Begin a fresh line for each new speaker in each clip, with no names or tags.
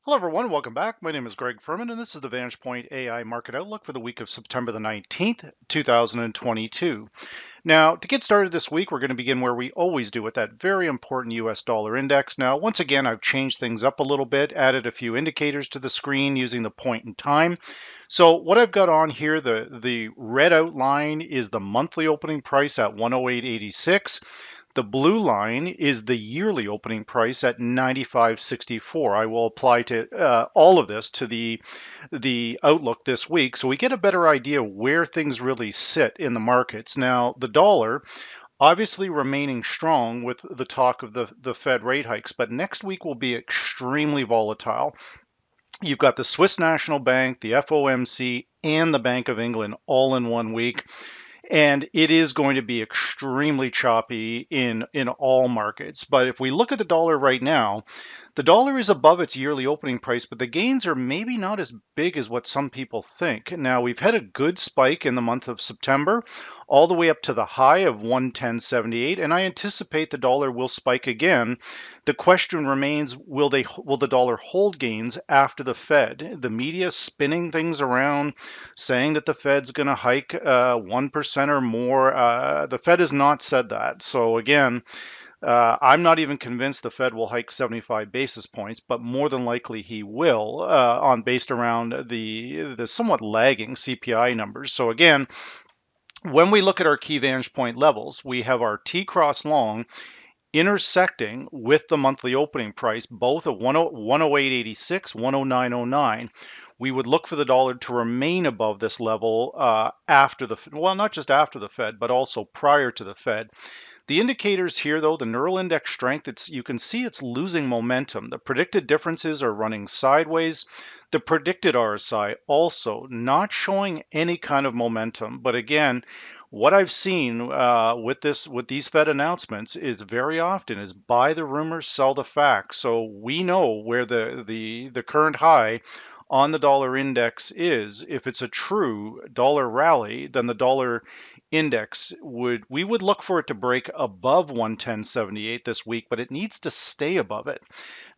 Hello everyone, welcome back. My name is Greg Furman and this is the Vantage Point AI Market Outlook for the week of September the 19th, 2022. Now, to get started this week, we're going to begin where we always do with that very important US dollar index. Now, once again, I've changed things up a little bit, added a few indicators to the screen using the point in time. So what I've got on here, the red outline is the monthly opening price at 108.86. The blue line is the yearly opening price at 95.64. I will apply to all of this to the outlook this week so we get a better idea where things really sit in the markets. Now, the dollar obviously remaining strong with the talk of the Fed rate hikes, but next week will be extremely volatile. You've got the Swiss National Bank, the FOMC, and the Bank of England all in one week. And it is going to be extremely choppy in all markets. But if we look at the dollar right now, the dollar is above its yearly opening price, but the gains are maybe not as big as what some people think. Now, we've had a good spike in the month of September, all the way up to the high of 110.78, and I anticipate the dollar will spike again. The question remains, will the dollar hold gains after the Fed? The media spinning things around, saying that the Fed's going to hike 1% or more. The Fed has not said that. So again, I'm not even convinced the Fed will hike 75 basis points, but more than likely he will, based around the somewhat lagging CPI numbers. So again, when we look at our key Vantage Point levels, we have our T cross long intersecting with the monthly opening price, both at 108.86, 109.09. We would look for the dollar to remain above this level after well, not just after the Fed, but also prior to the Fed. The indicators here, though, the neural index strength, you can see it's losing momentum. The predicted differences are running sideways. The predicted RSI also not showing any kind of momentum. But again, what I've seen with these Fed announcements is very often is buy the rumors, sell the facts. So we know where the current high on the dollar index is. If it's a true dollar rally, then the dollar index we would look for it to break above 110.78 this week, but it needs to stay above it.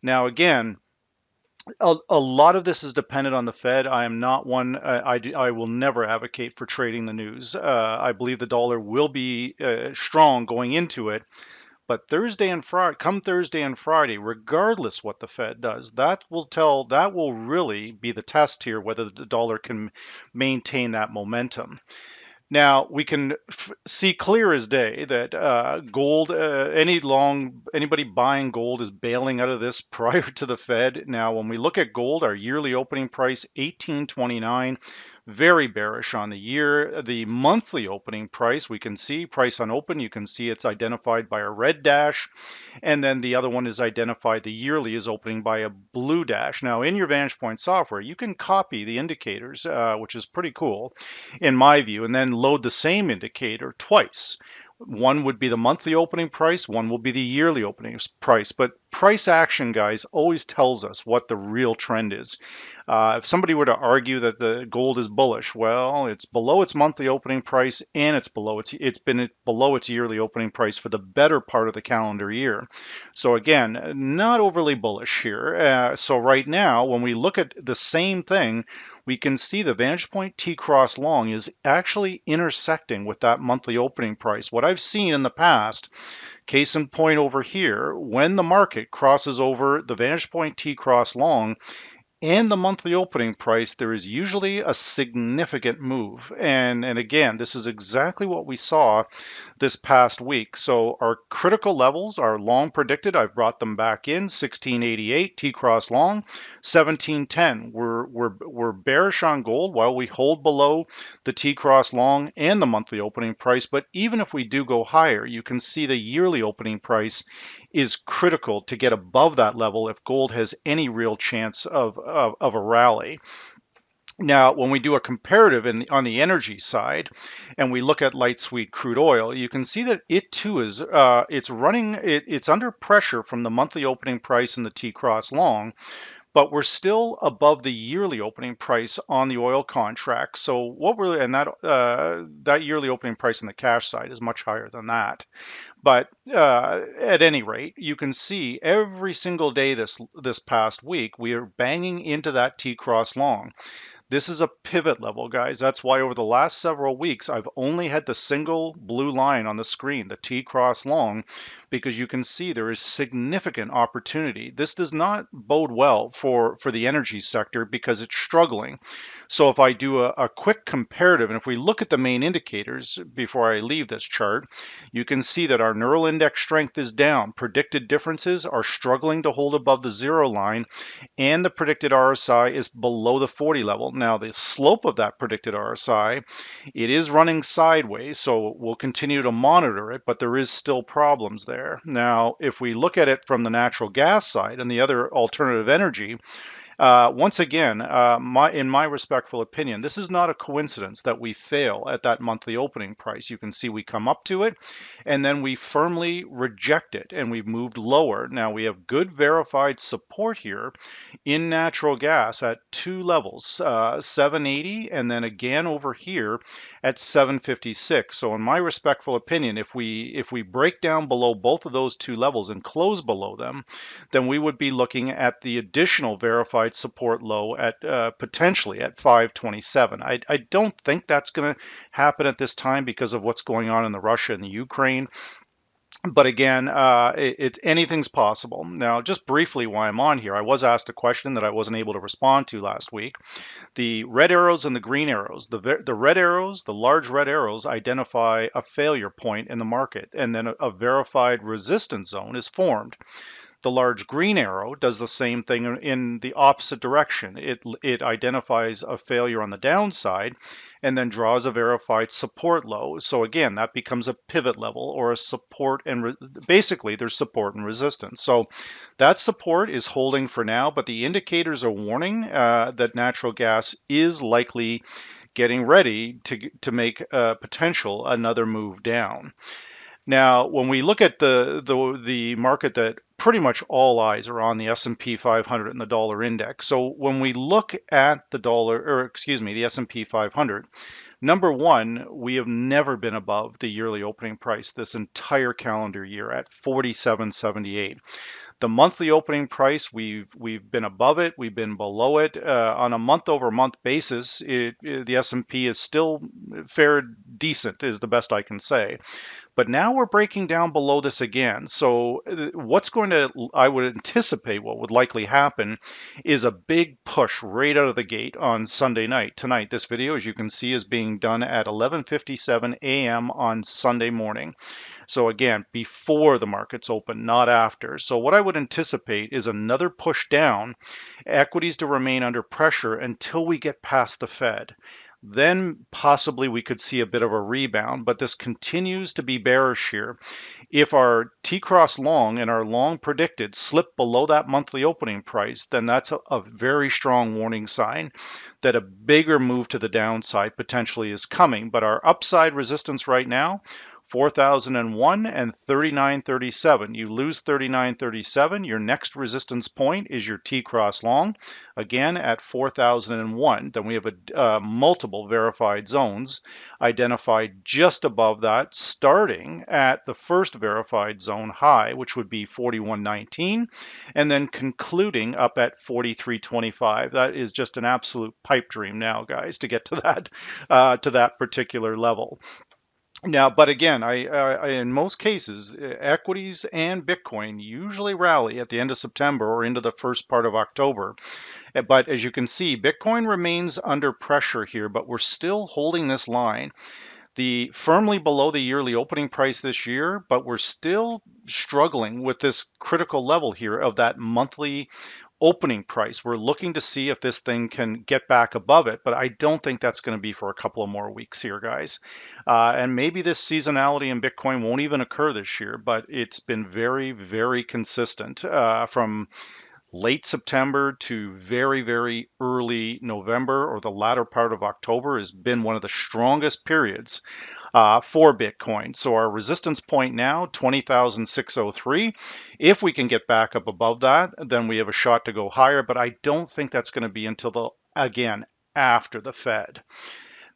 Now, again, a lot of this is dependent on the Fed. I am not one. I will never advocate for trading the news. I believe the dollar will be strong going into it, but come Thursday and Friday, regardless what the Fed does, that will really be the test here whether the dollar can maintain that momentum. Now we can see clear as day that gold, anybody buying gold is bailing out of this prior to the Fed. Now, when we look at gold, our yearly opening price 1829, very bearish on the year. The monthly opening price, we can see price on open. You can see it's identified by a red dash, and then the other one is identified. The yearly is opening by a blue dash. Now, in your Vantage Point software, you can copy the indicators, which is pretty cool in my view, and then load the same indicator twice. One would be the monthly opening price, one will be the yearly opening price. But price action, guys, always tells us what the real trend is. If somebody were to argue that the gold is bullish, well, it's below its monthly opening price and it's been below its yearly opening price for the better part of the calendar year. So again, not overly bullish here. So right now, when we look at the same thing, we can see the Vantage Point T cross long is actually intersecting with that monthly opening price. What I've seen in the past, case in point over here, when the market crosses over the Vantage Point T cross long and the monthly opening price, there is usually a significant move. And again, this is exactly what we saw this past week. So our critical levels are long predicted. I've brought them back in 1688 T cross long, 1710. We're bearish on gold while we hold below the T cross long and the monthly opening price. But even if we do go higher, you can see the yearly opening price is critical to get above that level if gold has any real chance of a rally. Now, when we do a comparative on the energy side, and we look at light sweet crude oil, you can see that it too is it's under pressure from the monthly opening price and the T cross long, but we're still above the yearly opening price on the oil contract. So that yearly opening price on the cash side is much higher than that. But at any rate, you can see every single day this past week, we are banging into that T-cross long. This is a pivot level, guys. That's why over the last several weeks, I've only had the single blue line on the screen, the T-cross long, because you can see there is significant opportunity. This does not bode well for the energy sector because it's struggling. So if I do a quick comparative, and if we look at the main indicators before I leave this chart, you can see that our neural index strength is down. Predicted differences are struggling to hold above the zero line, and the predicted RSI is below the 40 level. Now, the slope of that predicted RSI, it is running sideways, so we'll continue to monitor it, but there is still problems there. Now, if we look at it from the natural gas side and the other alternative energy, once again, in my respectful opinion, this is not a coincidence that we fail at that monthly opening price. You can see we come up to it, and then we firmly reject it, and we've moved lower. Now we have good verified support here in natural gas at two levels, 780, and then again over here at 756. So in my respectful opinion, if we break down below both of those two levels and close below them, then we would be looking at the additional verified support low at potentially at 527. I don't think that's going to happen at this time because of what's going on in the Russia and the Ukraine. But again, anything's possible. Now, just briefly while I'm on here, I was asked a question that I wasn't able to respond to last week. The red arrows and the green arrows. The red arrows, the large red arrows, identify a failure point in the market, and then a verified resistance zone is formed. The large green arrow does the same thing in the opposite direction. It identifies a failure on the downside and then draws a verified support low. So again, that becomes a pivot level or a support, and basically there's support and resistance. So that support is holding for now, but the indicators are warning that natural gas is likely getting ready to make potential another move down. Now, when we look at the market that pretty much all eyes are on, the S&P 500 and the dollar index. So when we look at the dollar, or excuse me, the S&P 500, number one, we have never been above the yearly opening price this entire calendar year at 47.78. The monthly opening price, we've been above it, we've been below it. On a month-over-month basis, the S&P is still fared decent, is the best I can say. But now we're breaking down below this again. So I would anticipate what would likely happen is a big push right out of the gate on Sunday night. Tonight, this video, as you can see, is being done at 11:57 a.m. on Sunday morning. So again, before the markets open, not after. So what I would anticipate is another push down, equities to remain under pressure until we get past the Fed. Then possibly we could see a bit of a rebound, but this continues to be bearish here. If our T-cross long and our long predicted slip below that monthly opening price, then that's a very strong warning sign that a bigger move to the downside potentially is coming. But our upside resistance right now, 4,001 and 39.37. You lose 39.37. Your next resistance point is your T-cross long, again at 4,001. Then we have multiple verified zones identified just above that, starting at the first verified zone high, which would be 41.19, and then concluding up at 43.25. That is just an absolute pipe dream now, guys, to get to that particular level. Now, but again, I in most cases, equities and Bitcoin usually rally at the end of September or into the first part of October. But as you can see, Bitcoin remains under pressure here, but we're still holding this line. Firmly below the yearly opening price this year, but we're still struggling with this critical level here of that monthly opening price. We're looking to see if this thing can get back above it, but I don't think that's going to be for a couple of more weeks here, guys. And maybe this seasonality in Bitcoin won't even occur this year, but it's been very, very consistent from late September to very, very early November or the latter part of October has been one of the strongest periods for Bitcoin. So our resistance point now, 20,603. If we can get back up above that, then we have a shot to go higher, but I don't think that's going to be until again, after the Fed.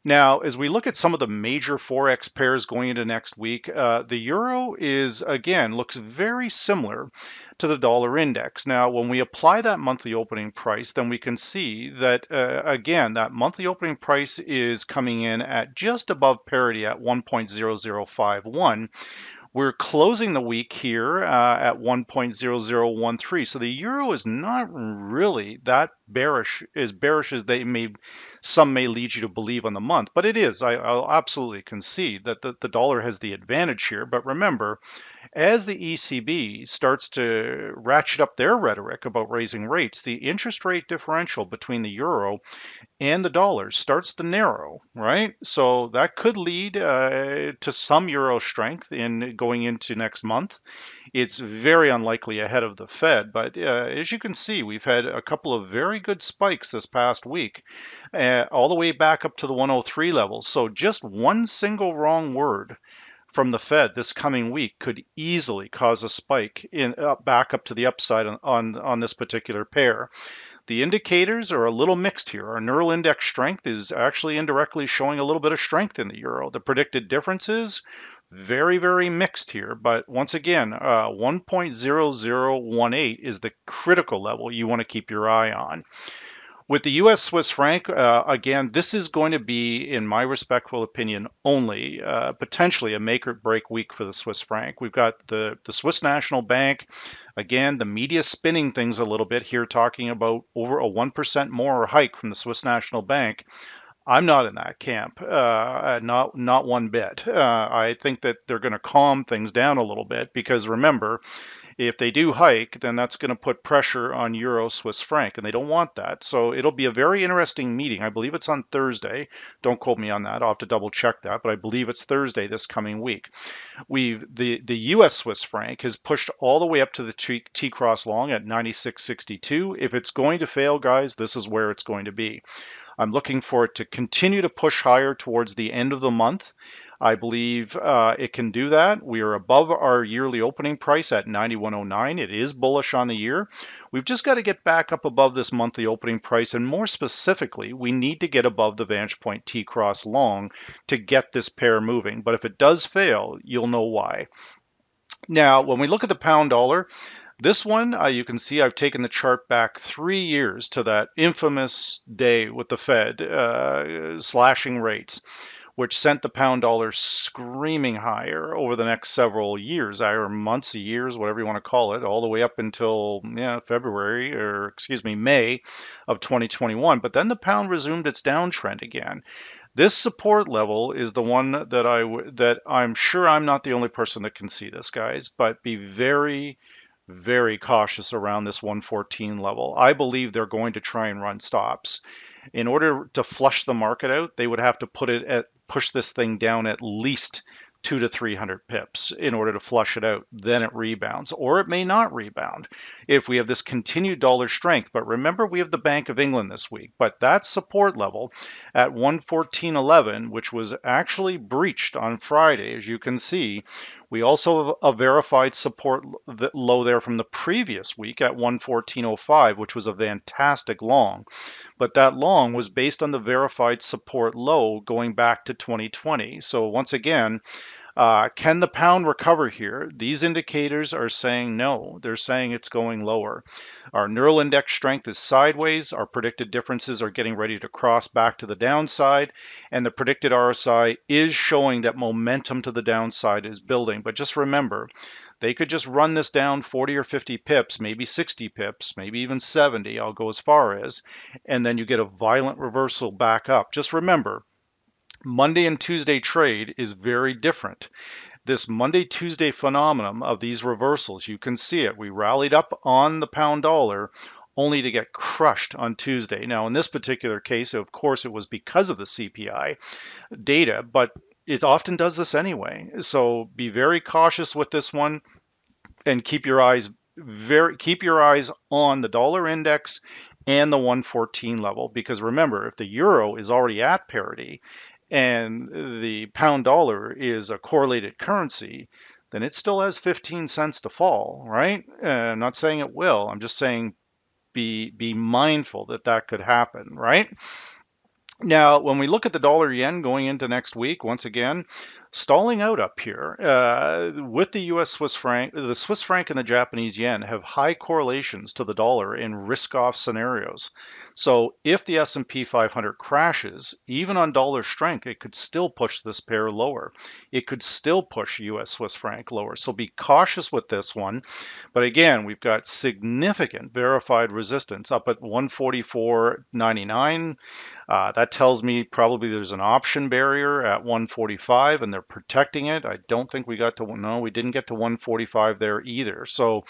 Now, as we look at some of the major Forex pairs going into next week, the euro is, again, looks very similar to the dollar index. Now, when we apply that monthly opening price, then we can see that, again, that monthly opening price is coming in at just above parity at 1.0051. We're closing the week here at 1.0013. So the euro is not really that bearish as some may lead you to believe on the month, but it is. I'll absolutely concede that the dollar has the advantage here. But remember, as the ECB starts to ratchet up their rhetoric about raising rates, the interest rate differential between the euro and the dollar starts to narrow, right? So that could lead to some euro strength in going into next month. It's very unlikely ahead of the Fed, but as you can see, we've had a couple of very good spikes this past week, all the way back up to the 103 levels. So just one single wrong word from the Fed this coming week could easily cause a spike in back up to the upside on this particular pair. The indicators are a little mixed here. Our neural index strength is actually indirectly showing a little bit of strength in the euro. The predicted differences, very, very mixed here. But once again, 1.0018 is the critical level you want to keep your eye on. With the US Swiss franc, again, this is going to be, in my respectful opinion, only potentially a make or break week for the Swiss franc. We've got the Swiss National Bank. Again, the media spinning things a little bit here, talking about over a 1% more hike from the Swiss National Bank. I'm not in that camp, not one bit. I think that they're going to calm things down a little bit because remember, if they do hike, then that's going to put pressure on euro Swiss franc, and they don't want that. So it'll be a very interesting meeting. I believe it's on Thursday. Don't quote me on that. I'll have to double check that, but I believe it's Thursday this coming week. The US Swiss franc has pushed all the way up to the T cross long at 96.62. If it's going to fail, guys, this is where it's going to be. I'm looking for it to continue to push higher towards the end of the month. I believe it can do that. We are above our yearly opening price at 91.09. It is bullish on the year. We've just got to get back up above this monthly opening price, and more specifically, we need to get above the Vantage Point T cross long to get this pair moving. But if it does fail, you'll know why. Now, when we look at the pound dollar, this one, you can see I've taken the chart back 3 years to that infamous day with the Fed slashing rates, which sent the pound dollar screaming higher over the next several years, or months, years, whatever you want to call it, all the way up until February, or excuse me, May of 2021. But then the pound resumed its downtrend again. This support level is the one that I'm sure I'm not the only person that can see this, guys, but be very, very cautious around this 114 level. I believe they're going to try and run stops. In order to flush the market out, they would have to push this thing down at least 200 to 300 pips in order to flush it out. Then it rebounds, or it may not rebound if we have this continued dollar strength. But remember, we have the Bank of England this week. But that support level at 114.11, which was actually breached on Friday, as you can see, we also have a verified support low there from the previous week at 114.05, which was a fantastic long. But that long was based on the verified support low going back to 2020. So once again, can the pound recover here? These indicators are saying no. They're saying it's going lower. Our neural index strength is sideways. Our predicted differences are getting ready to cross back to the downside. And the predicted RSI is showing that momentum to the downside is building. But just remember, they could just run this down 40 or 50 pips, maybe 60 pips, maybe even 70. I'll go as far as. And then you get a violent reversal back up. Just remember, Monday and Tuesday trade is very different. This Monday, Tuesday phenomenon of these reversals, you can see it. We rallied up on the pound dollar only to get crushed on Tuesday. Now, in this particular case, of course, it was because of the CPI data, but it often does this anyway. So be very cautious with this one and keep your eyes on the dollar index and the 114 level, because remember, if the euro is already at parity and the pound dollar is a correlated currency, then it still has 15 cents to fall, right? I'm not saying it will. I'm just saying be mindful that that could happen, right? Now, when we look at the dollar yen going into next week, once again, stalling out up here with the US Swiss franc, the Swiss franc and the Japanese yen have high correlations to the dollar in risk-off scenarios. So if the S&P 500 crashes, even on dollar strength, it could still push this pair lower. It could still push US Swiss franc lower. So be cautious with this one. But again, we've got significant verified resistance up at 144.99. That tells me probably there's an option barrier at 145 and they're protecting it. I don't think we got to, no, we didn't get to 145 there either. So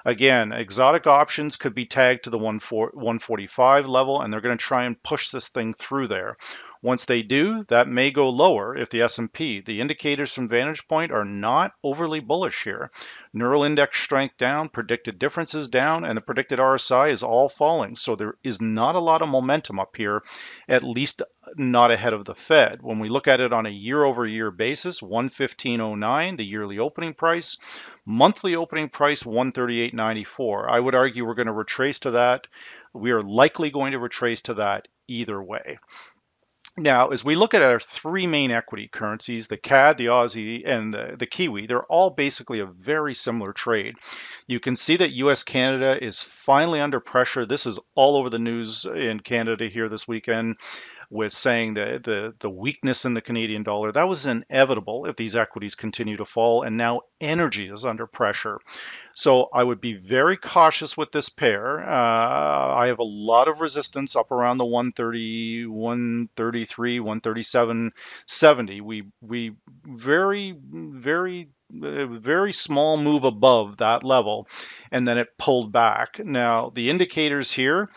again, exotic options could be tagged to the 145 level and they're going to try and push this thing through there. Once they do, that may go lower if the S&P. The indicators from Vantage Point are not overly bullish here. Neural index strength down, predicted differences down, and the predicted RSI is all falling. So there is not a lot of momentum up here, at least not ahead of the Fed. When we look at it on a year-over-year basis, 115.09, the yearly opening price, monthly opening price 138.94. I would argue we're going to retrace to that. We are likely going to retrace to that either way. Now, as we look at our three main equity currencies, the CAD, the Aussie, and the Kiwi, they're all basically a very similar trade. You can see that US Canada is finally under pressure. This is all over the news in Canada here this weekend with saying that the weakness in the Canadian dollar. That was inevitable if these equities continue to fall, and now energy is under pressure. So I would be very cautious with this pair. I have a lot of resistance up around the 130, 133, 137.70. We very small move above that level, and then it pulled back. Now the indicators here,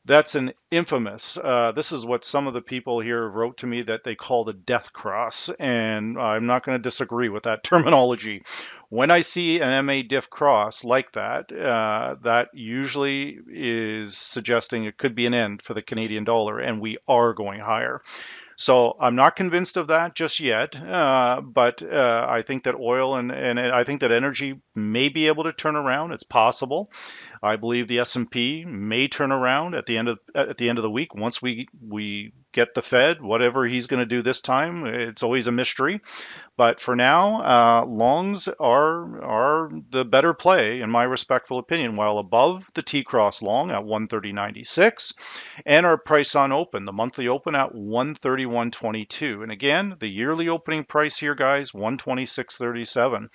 that's an infamous. This is what some of the people here wrote to me that they call the death cross, and I'm not going to disagree with that terminology. When I see an MA diff cross like that, that usually is suggesting it could be an end for the Canadian dollar, and we are going higher. So I'm not convinced of that just yet, but I think that oil and I think that energy may be able to turn around. It's possible. I believe the S&P may turn around at the end of the week once we get the Fed, whatever he's going to do this time. It's always a mystery. But for now, longs are the better play, in my respectful opinion, while above the T-cross long at 130.96 and our price on open, the monthly open at 131.22. And again, the yearly opening price here, guys, 126.37.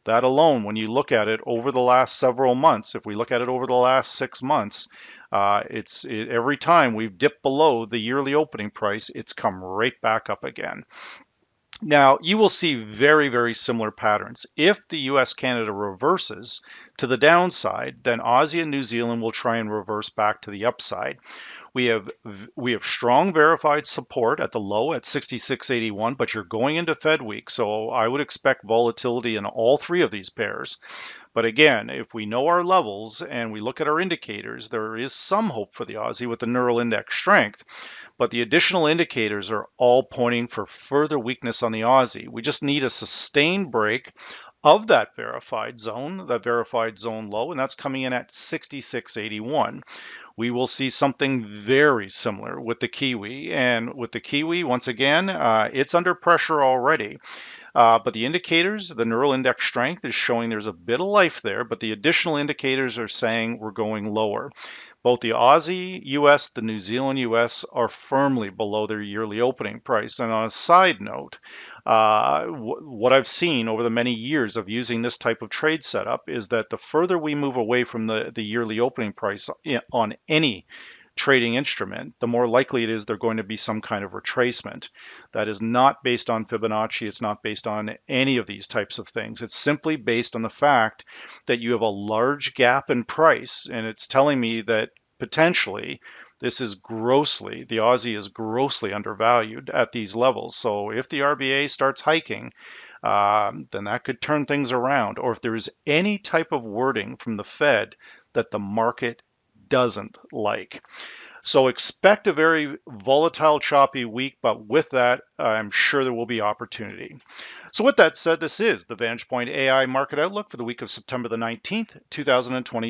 That alone, when you look at it over the last several months, if we look at it over the last 6 months, every time we've dipped below the yearly opening price, it's come right back up again. Now, you will see very, very similar patterns. If the US Canada reverses to the downside, then Aussie and New Zealand will try and reverse back to the upside. We have strong verified support at the low at 66.81, but you're going into Fed week, so I would expect volatility in all three of these pairs. But again, if we know our levels and we look at our indicators, there is some hope for the Aussie with the neural index strength. But the additional indicators are all pointing for further weakness on the Aussie. We just need a sustained break of that verified zone low, and that's coming in at 66.81. We will see something very similar with the Kiwi. And with the Kiwi, once again, it's under pressure already. But the indicators, the neural index strength is showing there's a bit of life there, but the additional indicators are saying we're going lower. Both the Aussie US, the New Zealand US are firmly below their yearly opening price. And on a side note, what I've seen over the many years of using this type of trade setup is that the further we move away from the yearly opening price on any trading instrument, the more likely it is there's going to be some kind of retracement. That is not based on Fibonacci. It's not based on any of these types of things. It's simply based on the fact that you have a large gap in price, and it's telling me that potentially the Aussie is grossly undervalued at these levels. So if the RBA starts hiking, then that could turn things around. Or if there is any type of wording from the Fed that the market doesn't like. So expect a very volatile, choppy week, but with that, I'm sure there will be opportunity. So with that said, this is the Vantage Point AI Market Outlook for the week of September the 19th, 2020.